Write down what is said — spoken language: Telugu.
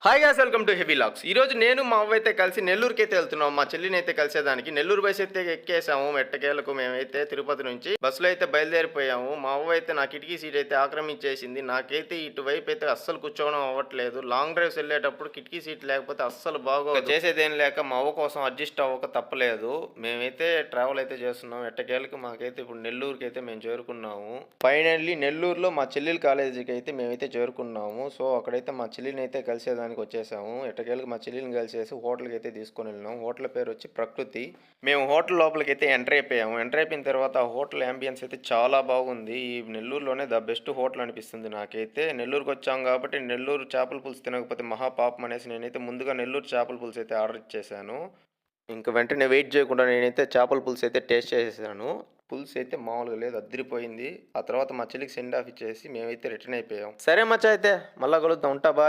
Hi guys, welcome to heavy lakhs. ఈరోజు నేను మా అవ్వ అయితే కలిసి నెల్లూరుకి అయితే వెళ్తున్నాం. మా చెల్లిని అయితే కలిసేదానికి నెల్లూరు బస్ అయితే ఎక్కేసాము. ఎట్టకేలకు మేమైతే తిరుపతి నుంచి బస్సులో అయితే బయలుదేరిపోయాము. మా అవ్వ అయితే నా కిటికీ సీట్ అయితే ఆక్రమించేసింది. నాకైతే ఇటువైపు అయితే అస్సలు కూర్చోవడం అవ్వట్లేదు. లాంగ్ డ్రైవ్స్ వెళ్ళేటప్పుడు కిటికీ సీట్ లేకపోతే అస్సలు బాగోదు. చేసేదేం లేక మా అవ్వ కోసం అడ్జస్ట్ అవ్వక తప్పలేదు. మేమైతే ట్రావెల్ అయితే చేస్తున్నాం. ఎట్టకేలకు మాకైతే ఇప్పుడు నెల్లూరుకి అయితే మేము చేరుకున్నాము. ఫైనల్లీ నెల్లూరులో మా చెల్లెల కాలేజీకి అయితే మేమైతే చేరుకున్నాము. సో అక్కడైతే మా చెల్లిని అయితే కలిసేదానికి వచ్చేసాము. ఎట్టకేలకు మా చెల్లిని కలిసేసి హోటల్కి అయితే తీసుకొని వెళ్ళినాం. హోటల్ పేరు వచ్చి ప్రకృతి. మేము హోటల్ లోపలికి అయితే ఎంటర్ అయిపోయాము. ఎంటర్ అయిపోయిన తర్వాత ఆ హోటల్ అంబియన్స్ అయితే చాలా బాగుంది. ఈ నెల్లూరులోనే ద బెస్ట్ హోటల్ అనిపిస్తుంది నాకైతే. నెల్లూరుకి వచ్చాం కాబట్టి నెల్లూరు చేపల పులుసు తినకపోతే మహాపాపం అనేసి నేనైతే ముందుగా నెల్లూరు చేపల పులుసు అయితే ఆర్డర్ ఇచ్చేసాను. ఇంక వెంటనే వెయిట్ చేయకుండా నేనైతే చేపల పులుసు అయితే టేస్ట్ చేసేసాను. పులుసు అయితే మామూలుగా లేదు, అదిరిపోయింది. ఆ తర్వాత మా చెల్లికి సెండ్ ఆఫ్ ఇచ్చేసి మేమైతే రిటర్న్ అయిపోయాం. సరే మచ్చా, అయితే మళ్ళా కలుద్దాం. ఉంటా, బాయ్.